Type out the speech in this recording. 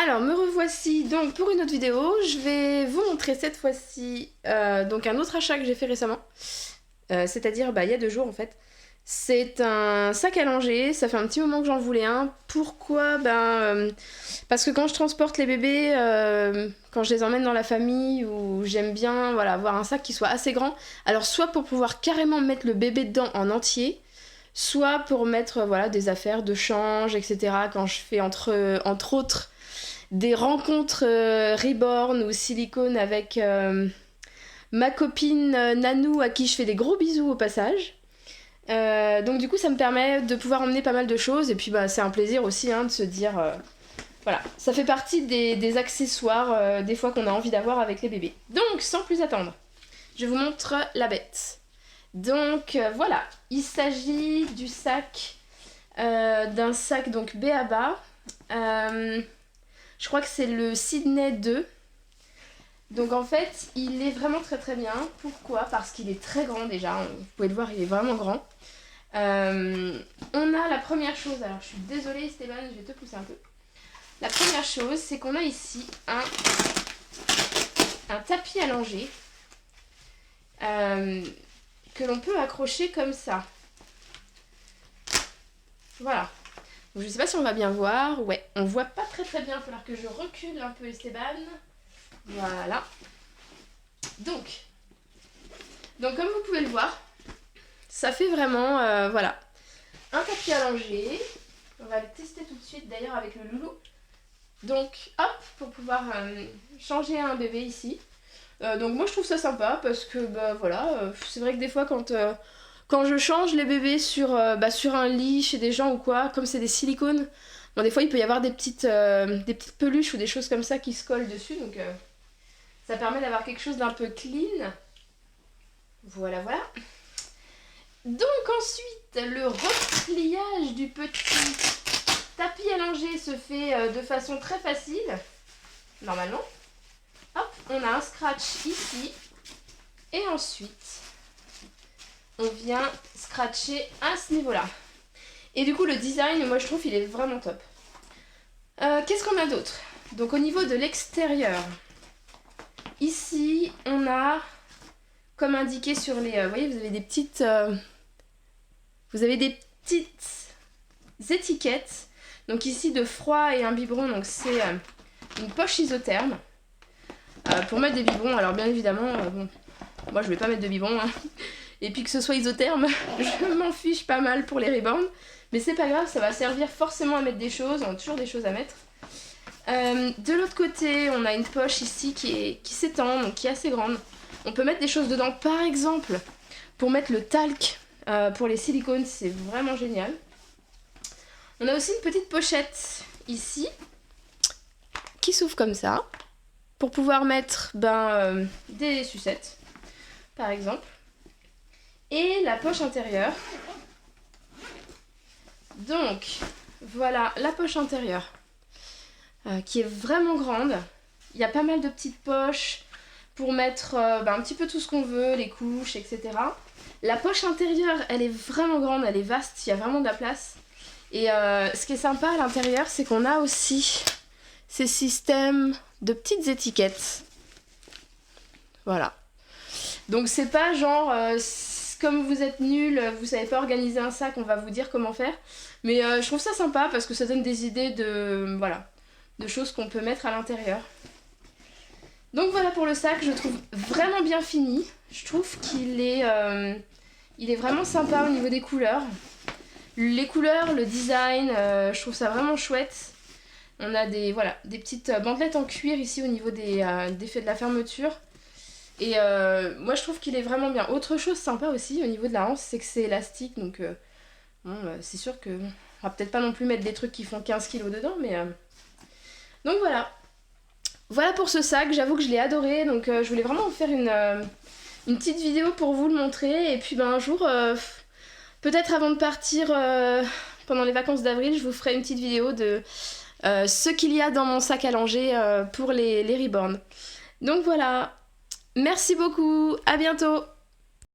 Alors me revoici donc pour une autre vidéo. Je vais vous montrer cette fois-ci donc un autre achat que j'ai fait récemment. C'est-à-dire il y a 2 jours en fait. C'est un sac à langer, ça fait un petit moment que j'en voulais un. Pourquoi parce que quand je transporte les bébés, quand je les emmène dans la famille, ou j'aime bien avoir un sac qui soit assez grand. Alors soit pour pouvoir carrément mettre le bébé dedans en entier, soit pour mettre des affaires de change, etc. Quand je fais entre autres des rencontres reborn ou silicone avec ma copine Nanou, à qui je fais des gros bisous au passage. Donc du coup ça me permet de pouvoir emmener pas mal de choses, et puis c'est un plaisir aussi de se dire voilà, ça fait partie des accessoires des fois qu'on a envie d'avoir avec les bébés. Donc sans plus attendre, je vous montre la bête. Donc voilà, il s'agit du sac, d'un sac donc B.A.B.A. Je crois que c'est le Sydney 2. Donc en fait, il est vraiment très très bien. Pourquoi ? Parce qu'il est très grand déjà. Vous pouvez le voir, il est vraiment grand. On a la première chose, alors je suis désolée Esteban, je vais te pousser un peu. La première chose, c'est qu'on a ici un tapis allongé que l'on peut accrocher comme ça. Voilà. Donc, je sais pas si on va bien voir. Ouais, on voit pas très très bien. Il va falloir que je recule un peu Esteban. Voilà. Donc comme vous pouvez le voir, ça fait vraiment un tapis allongé. On va le tester tout de suite d'ailleurs avec le loulou. Donc hop, pour pouvoir changer un bébé ici. Donc moi je trouve ça sympa parce que c'est vrai que des fois quand je change les bébés sur un lit chez des gens ou quoi, comme c'est des silicones, des fois il peut y avoir des petites peluches ou des choses comme ça qui se collent dessus, donc ça permet d'avoir quelque chose d'un peu clean. Voilà. Donc ensuite, le repliage du petit tapis allongé se fait de façon très facile, normalement. Hop, on a un scratch ici, et ensuite on vient scratcher à ce niveau-là. Et du coup le design, moi je trouve il est vraiment top. Qu'est-ce qu'on a d'autre ? Donc au niveau de l'extérieur, ici on a, comme indiqué sur les... vous voyez, vous avez des petites étiquettes. Donc ici de froid et un biberon, donc c'est une poche isotherme. Pour mettre des biberons, alors bien évidemment, moi je vais pas mettre de biberon, et puis que ce soit isotherme, je m'en fiche pas mal pour les reborn, mais c'est pas grave, ça va servir forcément à mettre des choses, on a toujours des choses à mettre. De l'autre côté, on a une poche ici qui s'étend, donc qui est assez grande. On peut mettre des choses dedans, par exemple, pour mettre le talc pour les silicones, c'est vraiment génial. On a aussi une petite pochette ici, qui s'ouvre comme ça, pour pouvoir mettre des sucettes, par exemple. Et la poche intérieure. Donc, voilà la poche intérieure, qui est vraiment grande. Il y a pas mal de petites poches pour mettre un petit peu tout ce qu'on veut, les couches, etc. La poche intérieure, elle est vraiment grande, elle est vaste, il y a vraiment de la place. Et ce qui est sympa à l'intérieur, c'est qu'on a aussi ces systèmes de petites étiquettes. Voilà. Donc c'est pas genre, comme vous êtes nul, vous savez pas organiser un sac, on va vous dire comment faire. Mais je trouve ça sympa parce que ça donne des idées de choses qu'on peut mettre à l'intérieur. Donc voilà pour le sac, je trouve vraiment bien fini. Je trouve qu'il est, il est vraiment sympa au niveau des couleurs. Les couleurs, le design, je trouve ça vraiment chouette. On a des petites bandelettes en cuir ici au niveau des faits de la fermeture. Et moi je trouve qu'il est vraiment bien. Autre chose sympa aussi au niveau de la hanche, c'est que c'est élastique. Donc c'est sûr que on va peut-être pas non plus mettre des trucs qui font 15 kg dedans. Mais donc voilà. Voilà pour ce sac, j'avoue que je l'ai adoré. Donc je voulais vraiment vous faire une petite vidéo pour vous le montrer. Et puis un jour, peut-être avant de partir pendant les vacances d'avril, je vous ferai une petite vidéo de ce qu'il y a dans mon sac à langer pour les reborn. Donc voilà, merci beaucoup, à bientôt.